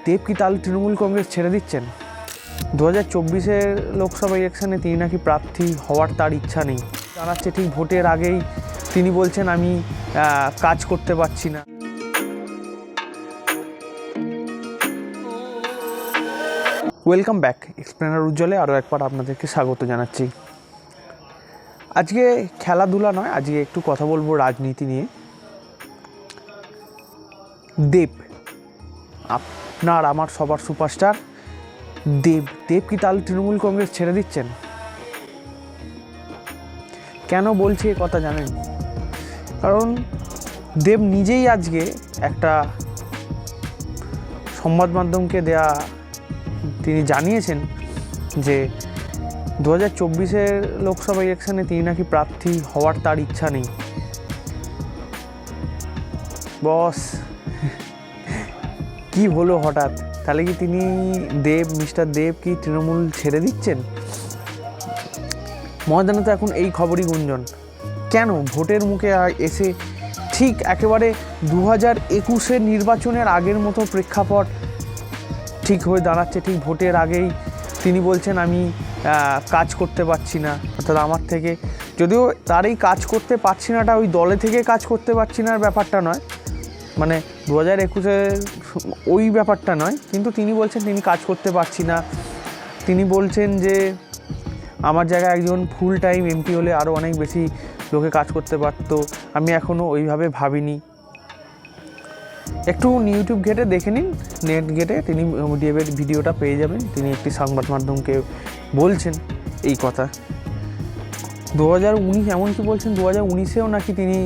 দেব কি তাহলে তৃণমূল কংগ্রেস ছেড়ে দিচ্ছেন? 2024 লোকসভা ইলেকশনে তিনি নাকি প্রার্থী হওয়ার তার ইচ্ছা নেই। জানাচ্ছে ঠিক ভোটের আগেই তিনি বলছেন আমি কাজ করতে পারছি না। ওয়েলকাম ব্যাক, এক্সপ্লেনার উজ্জ্বলে আরও একবার আপনাদেরকে স্বাগত জানাচ্ছি। আজকে খেলাধুলা নয়, আজকে একটু কথা বলবো রাজনীতি নিয়ে। দেব, আপনার আমার সবার সুপারস্টার দেব কি তাহলে তৃণমূল কংগ্রেস ছেড়ে দিচ্ছেন? কেন বলছি এ কথা জানেন? কারণ দেব নিজেই আজকে একটা সংবাদ মাধ্যমকে তিনি জানিয়েছেন যে 2024 লোকসভা ইলেকশনে তিনি নাকি প্রার্থী হওয়ার তার ইচ্ছা নেই। বস, কি হলো হঠাৎ? তাহলে কি তিনি মিস্টার দেব কি তৃণমূল ছেড়ে দিচ্ছেন? ময়দানে তো এখন এই খবরই গুঞ্জন। কেন ভোটের মুখে এসে ঠিক একেবারে 2021 নির্বাচনের আগের মতো প্রেক্ষাপট ঠিক হয়ে দাঁড়াচ্ছে। ঠিক ভোটের আগেই তিনি বলছেন আমি কাজ করতে পারছি না, অর্থাৎ আমার থেকে, যদিও তার এই কাজ করতে পারছি নাটা ওই দলে থেকে কাজ করতে পারছি না ব্যাপারটা নয়, মানে 2021 ওই ব্যাপারটা নয়, কিন্তু তিনি বলছেন তিনি কাজ করতে পারছি না। তিনি বলছেন যে আমার জায়গায় একজন ফুল টাইম এমপি হলে আরও অনেক বেশি লোকে কাজ করতে পারতো, আমি এখনও ওইভাবে ভাবিনি। একটু ইউটিউব ঘেটে দেখে নিন, নেট ঘেটে তিনি দেবের ভিডিওটা পেয়ে যাবেন। তিনি একটি সংবাদ মাধ্যমকে বলছেন এই কথা। 2019 এমনকি বলছেন 2019-এও নাকি তিনি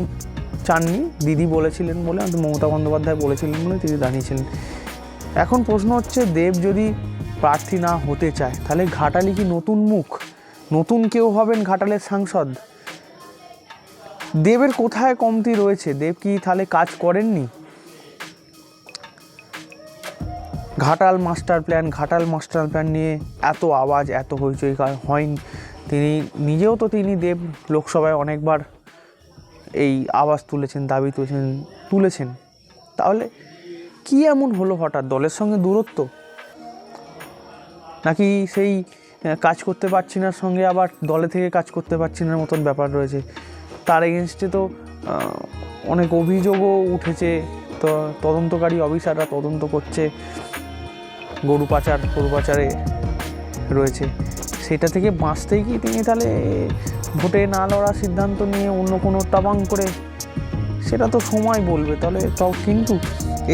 চাননি, দিদি বলেছিলেন বলে, মমতা বন্দ্যোপাধ্যায় বলেছিলেন বলে তিনি দাঁড়িয়েছিলেন। এখন প্রশ্ন হচ্ছে, দেব যদি প্রার্থী না হতে চায় তাহলে ঘাটালি কি নতুন মুখ, নতুন কেউ হবেন ঘাটালের সাংসদ? দেবের কোথায় কমতি রয়েছে? দেব কি তাহলে কাজ করেননি? ঘাটাল মাস্টার প্ল্যান নিয়ে এত আওয়াজ, এত হইচই হয়নি। তিনি দেব লোকসভায় অনেকবার এই আওয়াজ তুলেছেন, দাবি তুলেছেন। তাহলে কি এমন হলো হঠাৎ? দলের সঙ্গে দূরত্ব, নাকি সেই কাজ করতে পারছি না সঙ্গে আবার দলে থেকে কাজ করতে পারছি না মতন ব্যাপার রয়েছে? তার এগেনস্টে তো অনেক অভিযোগও উঠেছে। তো তদন্তকারী অফিসাররা তদন্ত করছে, গরু পাচারে রয়েছে। সেটা থেকে বাঁচতেই কি তিনি তাহলে ভোটে না লড়ার সিদ্ধান্ত নিয়ে অন্য কোনো টাবাং করে, সেটা তো সময় বলবে। তাহলে তাও কিন্তু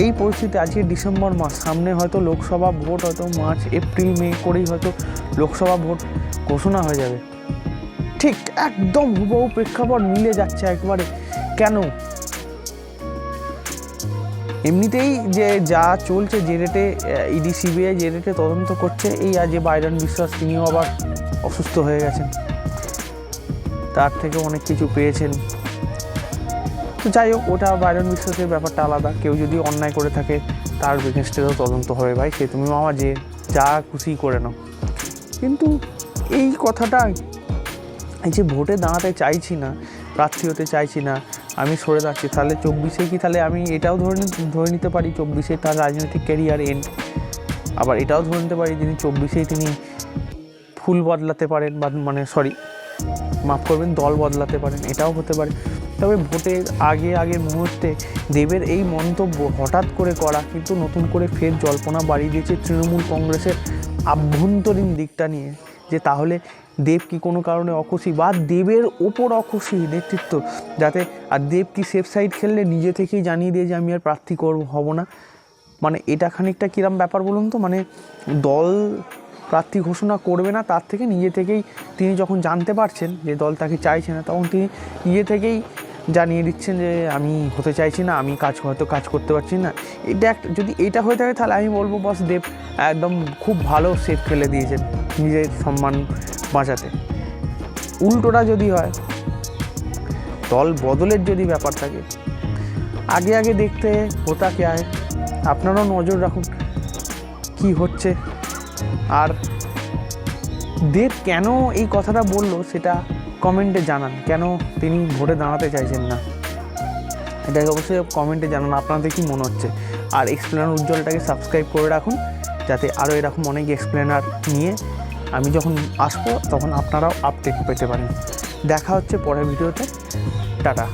এই পরিস্থিতি, আজকে ডিসেম্বর মাস, সামনে হয়তো লোকসভা ভোট হয়তো মার্চ এপ্রিল মে করেই হয়তো লোকসভা ভোট ঘোষণা হয়ে যাবে। ঠিক একদম হুবহু প্রেক্ষাপট মিলে যাচ্ছে একবারে। কেন? এমনিতেই যে যা চলছে, যে রেটে ইডি সিবিআই যে রেটে তদন্ত করছে, এই আজ বাইরন বিশ্বাস তিনিও আবার অসুস্থ হয়ে গেছেন, তার থেকে অনেক কিছু পেয়েছেন। তো যাই হোক, ওটা বাইরন বিশ্বাসের ব্যাপারটা আলাদা। কেউ যদি অন্যায় করে থাকে তার এগেনস্টেও তদন্ত হবে। ভাই, সে তুমি মামা যে যা খুশি করে নাও। কিন্তু এই কথাটা, এই যে ভোটে দাঁড়াতে চাইছি না, প্রার্থী হতে চাইছি না, আমি সরে যাচ্ছি, তাহলে 24-এ কি তাহলে আমি এটাও ধরে নিতে পারি 24-এ তার রাজনৈতিক ক্যারিয়ার এন্ড? আবার এটাও ধরে নিতে পারি যিনি 24-এই তিনি ফুল বদলাতে পারেন, বা মাফ করবেন, দল বদলাতে পারেন, এটাও হতে পারে। তবে ভোটের আগের মুহূর্তে দেবের এই মন্তব্য হঠাৎ করে করা কিন্তু নতুন করে ফের জল্পনা বাড়িয়ে দিয়েছে তৃণমূল কংগ্রেসের আভ্যন্তরীণ দিকটা নিয়ে, যে তাহলে দেব কি কোনো কারণে অখুশি, বা দেবের ওপর অখুশি নেতৃত্ব, যাতে আর দেব কি সেফ সাইড খেললে নিজে থেকেই জানিয়ে দিয়ে যে আমি আর প্রার্থী হব না। মানে এটা খানিকটা কিরম ব্যাপার বলুন তো? মানে দল প্রার্থী ঘোষণা করবে না, তার থেকে নিজে থেকেই তিনি যখন জানতে পারছেন যে দল তাকে চাইছে না, তখন তিনি নিজে থেকেই জানিয়ে দিচ্ছেন যে আমি হতে চাইছি না, আমি কাজ করতে পারছি না। যদি এটা হয়ে থাকে তাহলে আমি বলবো বস, দেব একদম খুব ভালো সেফ খেলে দিয়েছেন নিজের সম্মান বাঁচাতে। উল্টোটা যদি হয়, দল বদলের যদি ব্যাপার থাকে, আগে দেখতে হোতা কে আয়, আপনারাও নজর রাখুন কি হচ্ছে। আর দেব কেন এই কথাটা বলল সেটা কমেন্টে জানান। কেন তিনি ভোটে দাঁড়াতে চাইছেন না, এটাকে অবশ্যই কমেন্টে জানান আপনাদের কি মনে হচ্ছে। আর এক্সপ্লেনার উজ্জ্বলটাকে সাবস্ক্রাইব করে রাখুন, যাতে আরও এরকম অনেক এক্সপ্লেনার নিয়ে আমি যখন আসবো তখন আপনারাও আপডেট পেতে পারেন। দেখা হচ্ছে পরের ভিডিওতে। টাটা।